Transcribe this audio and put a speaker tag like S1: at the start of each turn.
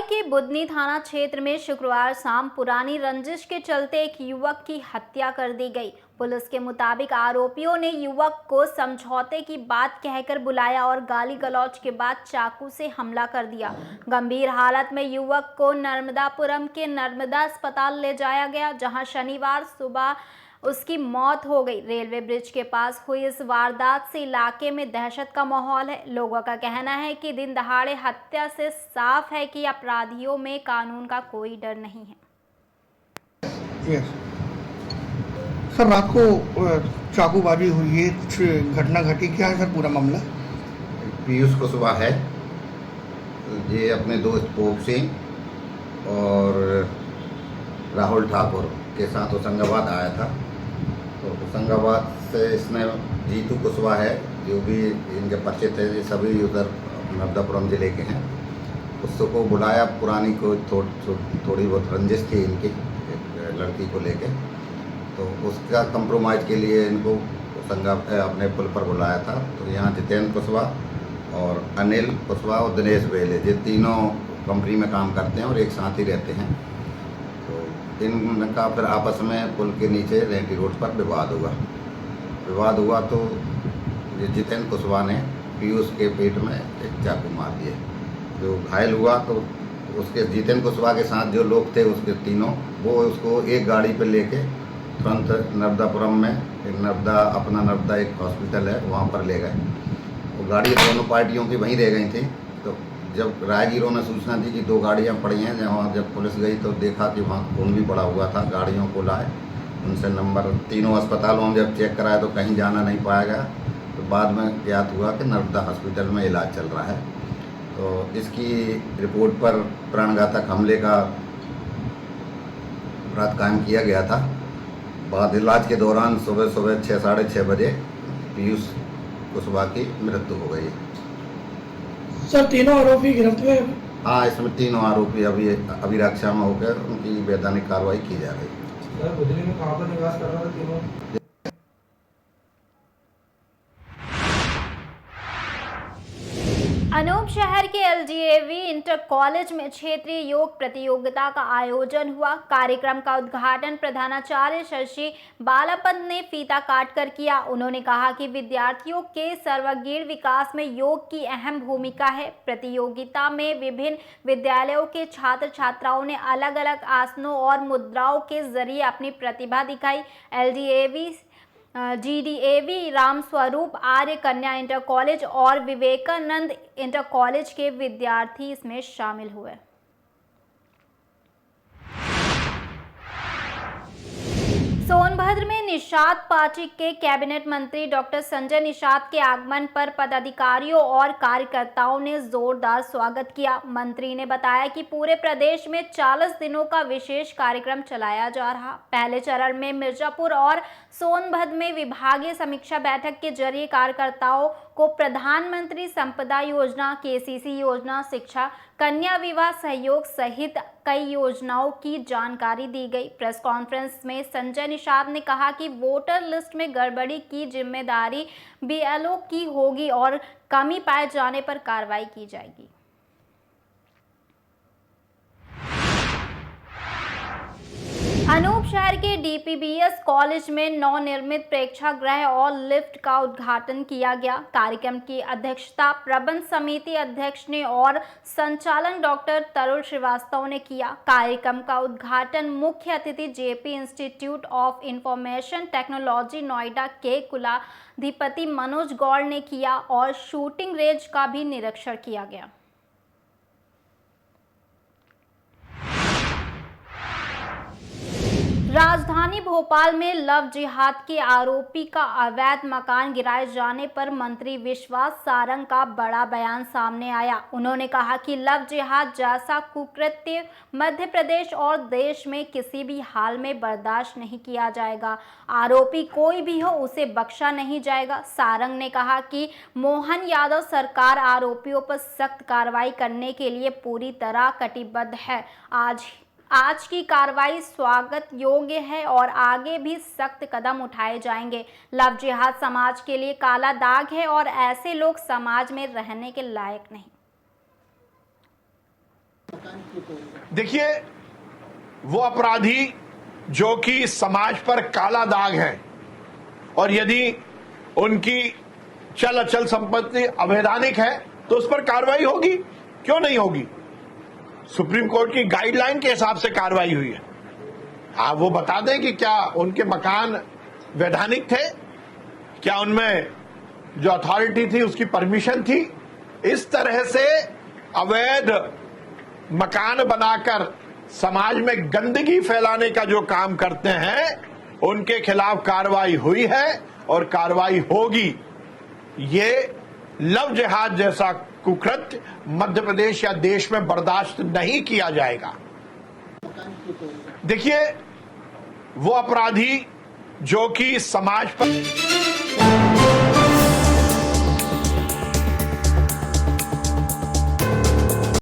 S1: के बुदनी थाना क्षेत्र में शुक्रवार शाम पुरानी रंजिश के चलते एक युवक की हत्या कर दी गई। पुलिस के मुताबिक आरोपियों ने युवक को समझौते की बात कहकर बुलाया और गाली गलौज के बाद चाकू से हमला कर दिया। गंभीर हालत में युवक को नर्मदापुरम के नर्मदा अस्पताल ले जाया गया, जहां शनिवार सुबह उसकी मौत हो गई। रेलवे ब्रिज के पास हुई इस वारदात से इलाके में दहशत का माहौल है। लोगों का कहना है कि दिन दहाड़े हत्या से साफ है कि अपराधियों में कानून का कोई डर नहीं है।
S2: सर, रात को चाकूबाजी हुई है, कुछ घटना घटी, क्या है सर पूरा मामला?
S3: पीयूष कुशवाहा है, ये अपने दोस्त पोप सिंह और राहुल ठाकुर के साथ होशंगाबाद आया था। तो होशंगाबाद से इसने जीतू कुशवाहा है, जो भी इनके पर्चे थे, ये सभी उधर नर्मदापुरम जिले के हैं। उसको बुलाया, पुरानी को थोड़ी बहुत रंजिश थी इनकी एक लड़की को लेके, तो उसका कंप्रोमाइज़ के लिए इनको अपने पुल पर बुलाया था। तो यहाँ जितेंद्र कुशवाहा और अनिल कुशवाहा और दिनेश बेले, ये तीनों कंपनी में काम करते हैं और एक साथ ही रहते हैं। तो इनका फिर आपस में पुल के नीचे रेंटी रोड पर विवाद हुआ तो ये जितेंद्र कुशवाहा ने पीयूष के पेट में एक चाकू मार दिया। जो घायल हुआ तो उसके जितेंद्र कुशवाहा के साथ जो लोग थे उसके तीनों, वो उसको एक गाड़ी पर लेके तुरंत नर्मदापुरम में नर्मदा एक हॉस्पिटल है, वहाँ पर ले गए। वो गाड़ी दोनों पार्टियों की वहीं रह गई थी। तो जब राहगीरों ने सूचना दी कि दो गाड़ियाँ पड़ी हैं, जब पुलिस गई तो देखा कि वहाँ खून भी पड़ा हुआ था। गाड़ियों को लाए, उनसे नंबर तीनों अस्पतालों में जब चेक कराया तो कहीं जाना नहीं पाया गया। तो बाद में ज्ञात हुआ कि नर्मदा हॉस्पिटल में इलाज चल रहा है। तो इसकी रिपोर्ट पर प्राणघातक हमले का अपराध कायम किया गया था। बाद इलाज के दौरान सुबह 6 साढ़े 6 बजे पीयूष कुशवाहा की मृत्यु हो गई।
S2: सर, तीनों आरोपी गिरफ्त में?
S3: हाँ, इसमें तीनों आरोपी अभी रक्षा में होकर उनकी वैधानिक कार्रवाई की जा रही है।
S4: सर, बुदनी में कहाँ पर निवास कर रहा था तीनों?
S1: अनूप शहर के एलजीएवी इंटर कॉलेज में क्षेत्रीय योग प्रतियोगिता का आयोजन हुआ। कार्यक्रम का उद्घाटन प्रधानाचार्य शशि बालापंत ने फीता काटकर किया। उन्होंने कहा कि विद्यार्थियों के सर्वांगीण विकास में योग की अहम भूमिका है। प्रतियोगिता में विभिन्न विद्यालयों के छात्र छात्राओं ने अलग अलग आसनों और मुद्राओं के जरिए अपनी प्रतिभा दिखाई। एलजीएवी जीडीएवी रामस्वरूप आर्य कन्या इंटर कॉलेज और विवेकानंद इंटर कॉलेज के विद्यार्थी इसमें शामिल हुए। सोनभद्र में निषाद पार्टी के कैबिनेट मंत्री डॉक्टर संजय निषाद के आगमन पर पदाधिकारियों और कार्यकर्ताओं ने जोरदार स्वागत किया। मंत्री ने बताया कि पूरे प्रदेश में 40 दिनों का विशेष कार्यक्रम चलाया जा रहा। पहले चरण में मिर्जापुर और सोनभद्र में विभागीय समीक्षा बैठक के जरिए कार्यकर्ताओं को प्रधानमंत्री संपदा योजना, केसीसी योजना, शिक्षा, कन्या विवाह सहयोग सहित कई योजनाओं की जानकारी दी गई। प्रेस कॉन्फ्रेंस में संजय निषाद ने कहा कि वोटर लिस्ट में गड़बड़ी की जिम्मेदारी बीएलओ की होगी और कमी पाए जाने पर कार्रवाई की जाएगी। अनूप शहर के डीपीबीएस कॉलेज में नवनिर्मित प्रेक्षागृह और लिफ्ट का उद्घाटन किया गया। कार्यक्रम की अध्यक्षता प्रबंध समिति अध्यक्ष ने और संचालन डॉक्टर तरुण श्रीवास्तव ने किया। कार्यक्रम का उद्घाटन मुख्य अतिथि JP institute of information technology Noida के कुलाधिपति मनोज गौड़ ने किया और शूटिंग रेंज का भी निरीक्षण किया गया। राजधानी भोपाल में लव जिहाद के आरोपी का अवैध मकान गिराए जाने पर मंत्री विश्वास सारंग का बड़ा बयान सामने आया। उन्होंने कहा कि लव जिहाद जैसा कुकृत्य मध्य प्रदेश और देश में किसी भी हाल में बर्दाश्त नहीं किया जाएगा। आरोपी कोई भी हो, उसे बख्शा नहीं जाएगा। सारंग ने कहा कि मोहन यादव सरकार आरोपियों पर सख्त कार्रवाई करने के लिए पूरी तरह कटिबद्ध है। आज की कार्रवाई स्वागत योग्य है और आगे भी सख्त कदम उठाए जाएंगे। लव जिहाद समाज के लिए काला दाग है और ऐसे लोग समाज में रहने के लायक नहीं।
S5: देखिए, वो अपराधी जो कि समाज पर काला दाग है और यदि उनकी चल अचल संपत्ति अवैधानिक है तो उस पर कार्रवाई होगी, क्यों नहीं होगी। सुप्रीम कोर्ट की गाइडलाइन के हिसाब से कार्रवाई हुई है। आप वो बता दें कि क्या उनके मकान वैधानिक थे, क्या उनमें जो अथॉरिटी थी उसकी परमिशन थी। इस तरह से अवैध मकान बनाकर समाज में गंदगी फैलाने का जो काम करते हैं उनके खिलाफ कार्रवाई हुई है और कार्रवाई होगी। ये लव जिहाद जैसा कुकृत्य मध्य प्रदेश या देश में बर्दाश्त नहीं किया जाएगा। देखिए, वो अपराधी जो कि समाज पर